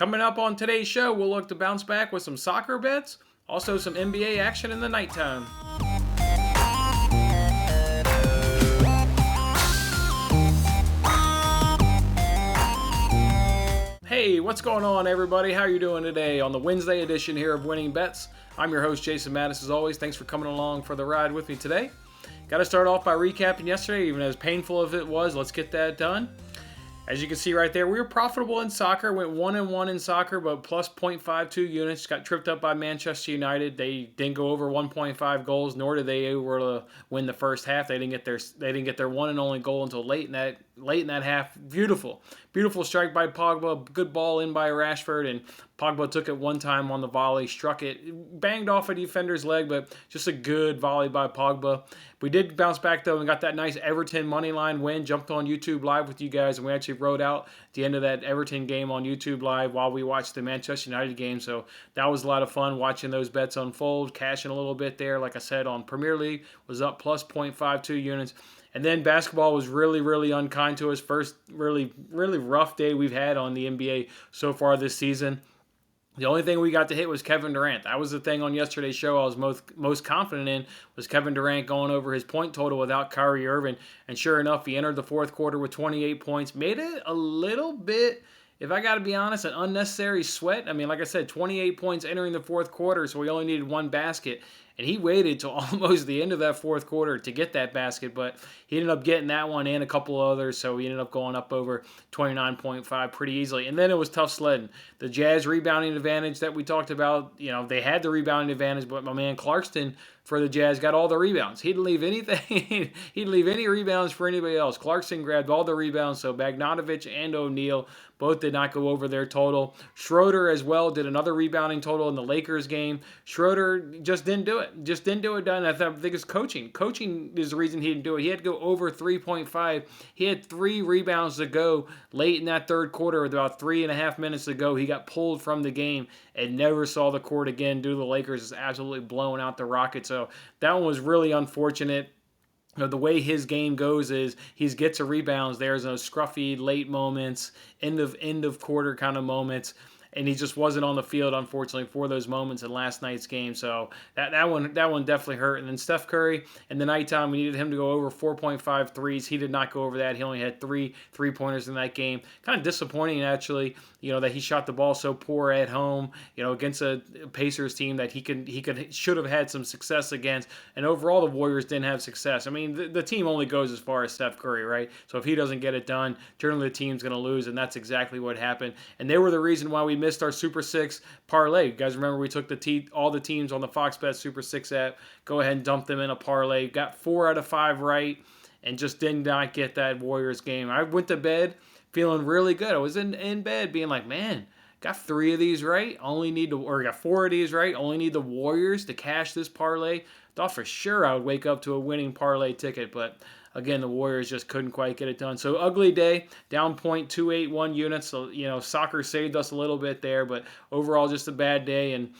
Coming up on today's show, we'll look to bounce back with some soccer bets, also some NBA action in the nighttime. Hey, what's going on, everybody? How are you doing today on the Wednesday edition here of Winning Bets? I'm your host, Jason Mattis, as always. Thanks for coming along for the ride with me today. Got to start off by recapping yesterday, even as painful as it was. Let's get that done. As you can see right there, we were profitable in soccer. Went 1-1 in soccer, but plus 0.52 units. Got tripped up by Manchester United. They didn't go over 1.5 goals, nor did they were to win the first half. They didn't get their one and only goal until late in that half. Beautiful strike by Pogba. Good ball in by Rashford, and Pogba took it one time on the volley, struck it, banged off a defender's leg, but just a good volley by Pogba. We did bounce back, though, and got that nice Everton money line win. Jumped on YouTube Live with you guys, and we actually wrote out the end of that Everton game on YouTube Live while we watched the Manchester United game. So that was a lot of fun watching those bets unfold, cashing a little bit there. Like I said, on Premier League, was up plus 0.52 units. And then basketball was really unkind to us. First really rough day we've had on the NBA so far this season. The only thing we got to hit was Kevin Durant. That was the thing on yesterday's show I was most confident in, was Kevin Durant going over his point total without Kyrie Irving. And sure enough, he entered the fourth quarter with 28 points. Made it a little bit, if I got to be honest, an unnecessary sweat. I mean, like I said, 28 points entering the fourth quarter, so we only needed one basket. And he waited till almost the end of that fourth quarter to get that basket, but he ended up getting that one and a couple of others, so he ended up going up over 29.5 pretty easily. And then it was tough sledding. The Jazz rebounding advantage that we talked about, they had the rebounding advantage, but my man Clarkson for the Jazz got all the rebounds. He didn't leave anything. He didn't leave any rebounds for anybody else. Clarkson grabbed all the rebounds, so Bogdanović and O'Neal both did not go over their total. Schroeder as well did another rebounding total in the Lakers game. Schroeder just didn't do it. I think it's coaching. Coaching is the reason he didn't do it. He had to go over 3.5. He had 3 rebounds to go late in that third quarter with about 3.5 minutes to go. He got pulled from the game and never saw the court again due to the Lakers just absolutely blowing out the Rockets. So that one was really unfortunate. The way his game goes is he gets a rebounds. There's those scruffy late moments, end of quarter kind of moments, and he just wasn't on the field, unfortunately, for those moments in last night's game. So that one definitely hurt. And then Steph Curry, in the nighttime, we needed him to go over 4.5 threes. He did not go over that. He only had 3 3-pointers in that game. Kind of disappointing, actually, that he shot the ball so poor at home, against a Pacers team that he should have had some success against. And overall, the Warriors didn't have success. I mean, the team only goes as far as Steph Curry, right? So if he doesn't get it done, generally the team's going to lose, and that's exactly what happened. And they were the reason why we missed our Super 6 parlay. You guys remember we took all the teams on the Fox Bet Super 6 app, go ahead and dump them in a parlay. Got 4 out of 5 right, and just did not get that Warriors game. I went to bed feeling really good. I was in bed being like, man, got 3 of these right. Got 4 of these right. Only need the Warriors to cash this parlay. Thought for sure I would wake up to a winning parlay ticket, but again, the Warriors just couldn't quite get it done. So ugly day, down 0.281 units. So, soccer saved us a little bit there, but overall just a bad day. And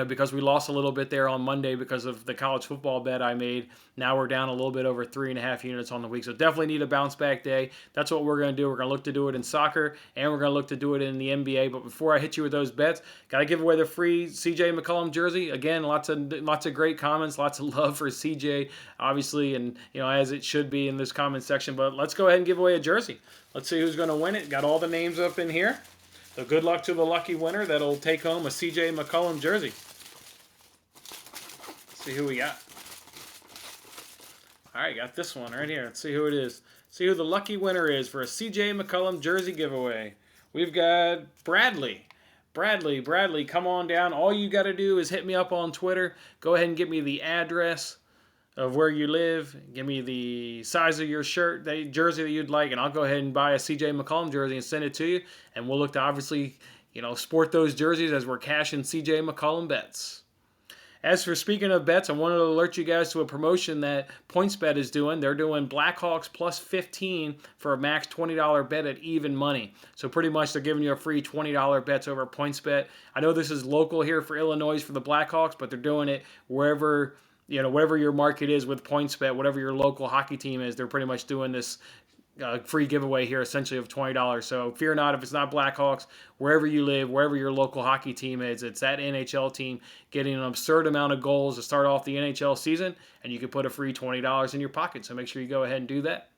because we lost a little bit there on Monday because of the college football bet I made. Now we're down a little bit over 3.5 units on the week. So definitely need a bounce back day. That's what we're going to do. We're going to look to do it in soccer, and we're going to look to do it in the NBA. But before I hit you with those bets, got to give away the free CJ McCollum jersey. Again, lots of great comments, lots of love for CJ, obviously, and as it should be in this comment section. But let's go ahead and give away a jersey. Let's see who's going to win it. Got all the names up in here. So good luck to the lucky winner that'll take home a CJ McCollum jersey. Let's see who we got. All right, got this one right here. Let's see who it is. See who the lucky winner is for a CJ McCollum jersey giveaway. We've got Bradley. Bradley, come on down. All you got to do is hit me up on Twitter. Go ahead and give me the address of where you live. Give me the size of your shirt, the jersey that you'd like, and I'll go ahead and buy a CJ McCollum jersey and send it to you. And we'll look to obviously, sport those jerseys as we're cashing CJ McCollum bets. As for speaking of bets, I wanted to alert you guys to a promotion that PointsBet is doing. They're doing Blackhawks plus 15 for a max $20 bet at even money. So pretty much they're giving you a free $20 bets over at PointsBet. I know this is local here for Illinois for the Blackhawks, but they're doing it wherever whatever your market is with PointsBet, whatever your local hockey team is, they're pretty much doing this free giveaway here, essentially of $20. So fear not if it's not Blackhawks. Wherever you live, wherever your local hockey team is, it's that NHL team getting an absurd amount of goals to start off the NHL season, and you can put a free $20 in your pocket. So make sure you go ahead and do that.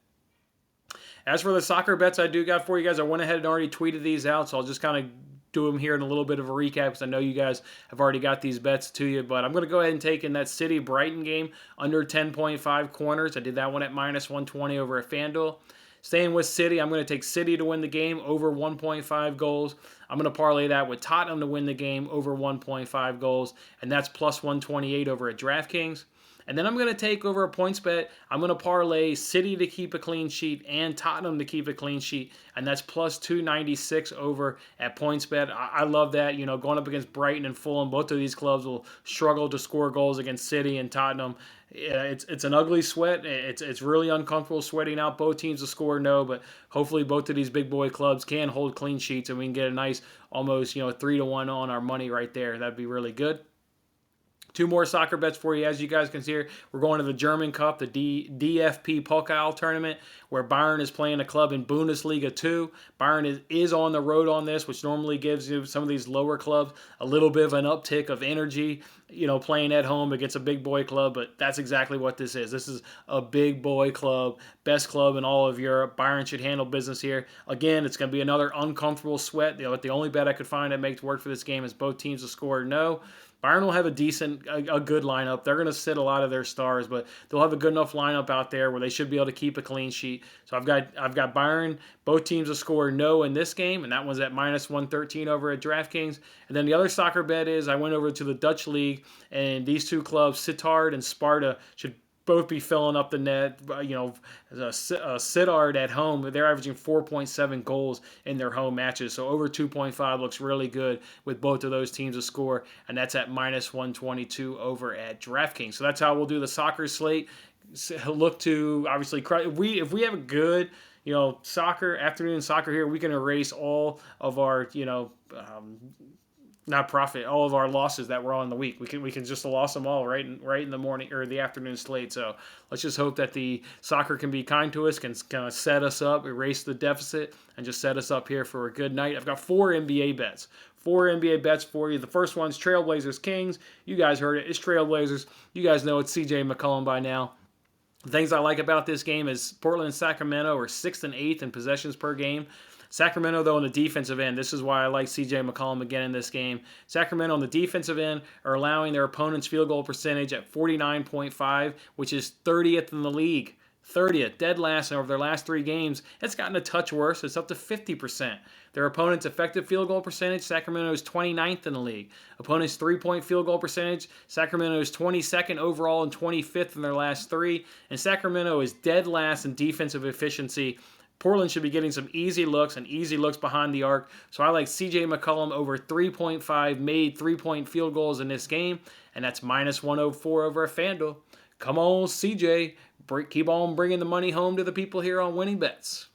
As for the soccer bets I do got for you guys, I went ahead and already tweeted these out, so I'll just kind of do them here in a little bit of a recap because I know you guys have already got these bets to you. But I'm going to go ahead and take in that City Brighton game under 10.5 corners. I did that one at minus 120 over at FanDuel. Staying with City, I'm going to take City to win the game over 1.5 goals. I'm going to parlay that with Tottenham to win the game over 1.5 goals, and that's plus 128 over at DraftKings. And then I'm going to take over a points bet. I'm going to parlay City to keep a clean sheet and Tottenham to keep a clean sheet, and that's plus 296 over at points bet. I love that. You know, going up against Brighton and Fulham, both of these clubs will struggle to score goals against City and Tottenham. It's an ugly sweat. It's really uncomfortable sweating out both teams to score no, but hopefully both of these big boy clubs can hold clean sheets and we can get a nice almost 3-1 on our money right there. That'd be really good. Two more soccer bets for you. As you guys can see here, we're going to the German Cup, the DFP Pokal tournament, where Bayern is playing a club in Bundesliga 2. Bayern is on the road on this, which normally gives you some of these lower clubs a little bit of an uptick of energy, playing at home against a big boy club, but that's exactly what this is. This is a big boy club, best club in all of Europe. Bayern should handle business here. Again, it's going to be another uncomfortable sweat. The only bet I could find that makes work for this game is both teams to score no. Bayern will have a good lineup. They're going to sit a lot of their stars, but they'll have a good enough lineup out there where they should be able to keep a clean sheet. So I've got Bayern, both teams to score no in this game, and that one's at minus 113 over at DraftKings. And then the other soccer bet is I went over to the Dutch league, and these two clubs, Sittard and Sparta, should both be filling up the net. Sittard at home, they're averaging 4.7 goals in their home matches. So over 2.5 looks really good with both of those teams to score. And that's at minus 122 over at DraftKings. So that's how we'll do the soccer slate. Look to, obviously, if we have a good, afternoon soccer here, we can erase all of our, not profit, all of our losses that were on the week. We can just loss them all right in the morning or the afternoon slate. So let's just hope that the soccer can be kind to us, can kind of set us up, erase the deficit, and just set us up here for a good night. I've got 4 NBA bets. 4 NBA bets for you. The first one's Trailblazers Kings. You guys heard it. It's Trailblazers. You guys know it's CJ McCollum by now. The things I like about this game is Portland and Sacramento are 6th and 8th in possessions per game. Sacramento, though, on the defensive end, this is why I like CJ McCollum again in this game. Sacramento on the defensive end are allowing their opponent's field goal percentage at 49.5, which is 30th in the league. 30th, dead last, and over their last 3 games, it's gotten a touch worse. It's up to 50%. Their opponent's effective field goal percentage, Sacramento is 29th in the league. Opponent's 3-point field goal percentage, Sacramento is 22nd overall and 25th in their last 3. And Sacramento is dead last in defensive efficiency. Portland should be getting some easy looks and easy looks behind the arc. So I like CJ McCollum over 3.5 made 3-point field goals in this game. And that's minus 104 over at FanDuel. Come on, CJ. Keep on bringing the money home to the people here on Winning Bets.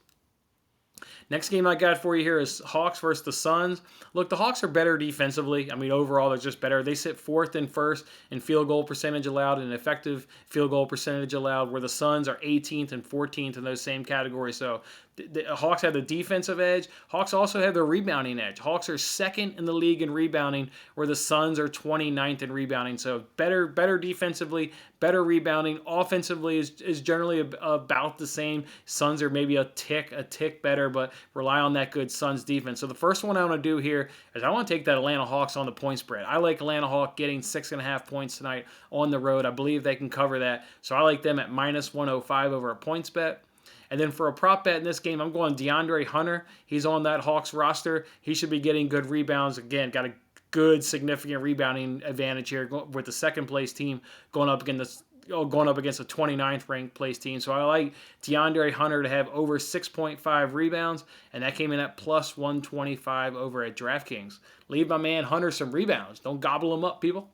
Next game I got for you here is Hawks versus the Suns. Look, the Hawks are better defensively. I mean, overall, they're just better. They sit 4th and 1st in field goal percentage allowed and effective field goal percentage allowed, where the Suns are 18th and 14th in those same categories. So the Hawks have the defensive edge. Hawks also have the rebounding edge. Hawks are 2nd in the league in rebounding, where the Suns are 29th in rebounding. So better defensively, better rebounding. Offensively is generally about the same. Suns are maybe a tick better, but rely on that good Suns defense. So the first one I want to do here is I want to take that Atlanta Hawks on the point spread. I like Atlanta Hawks getting 6.5 points tonight on the road. I believe they can cover that. So I like them at minus 105 over a points bet. And then for a prop bet in this game, I'm going DeAndre Hunter. He's on that Hawks roster. He should be getting good rebounds. Again, got a good significant rebounding advantage here with the second place team going up against a 29th ranked place team. So I like DeAndre Hunter to have over 6.5 rebounds, and that came in at plus 125 over at DraftKings. Leave my man Hunter some rebounds. Don't gobble him up, people.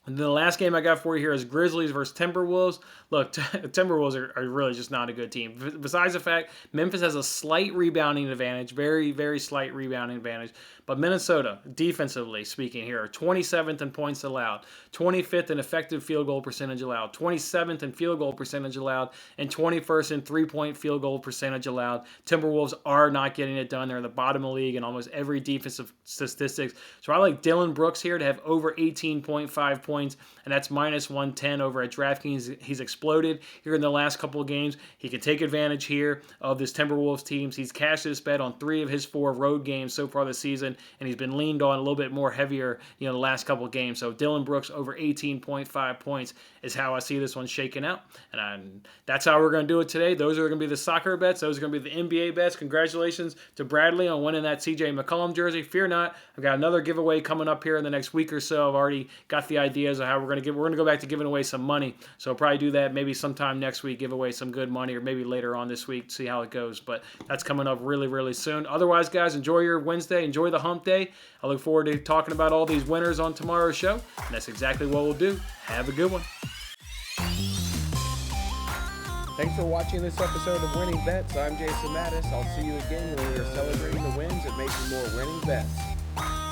And then the last game I got for you here is Grizzlies versus Timberwolves. Look, Timberwolves are really just not a good team. Besides the fact Memphis has a slight rebounding advantage, very, very slight rebounding advantage. But Minnesota, defensively speaking here, 27th in points allowed, 25th in effective field goal percentage allowed, 27th in field goal percentage allowed, and 21st in three-point field goal percentage allowed. Timberwolves are not getting it done. They're in the bottom of the league in almost every defensive statistics. So I like Dylan Brooks here to have over 18.5 points, and that's minus 110 over at DraftKings. He's exploded here in the last couple of games. He can take advantage here of this Timberwolves team. He's cashed his bet on 3 of his 4 road games so far this season, and he's been leaned on a little bit more heavier, the last couple of games. So Dylan Brooks over 18.5 points is how I see this one shaking out, and that's how we're going to do it today. Those are going to be the soccer bets. Those are going to be the NBA bets. Congratulations to Bradley on winning that CJ McCollum jersey. Fear not, I've got another giveaway coming up here in the next week or so. I've already got the ideas of how we're going to go back to giving away some money. So I'll probably do that maybe sometime next week, give away some good money, or maybe later on this week, see how it goes. But that's coming up really, really soon. Otherwise, guys, enjoy your Wednesday. Enjoy the hump day. I look forward to talking about all these winners on tomorrow's show. And that's exactly what we'll do. Have a good one. Thanks for watching this episode of Winning Bets. I'm Jason Mattis. I'll see you again when we are celebrating the wins and making more winning bets.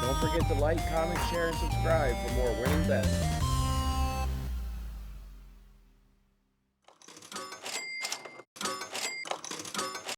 Don't forget to like, comment, share, and subscribe for more winning bets.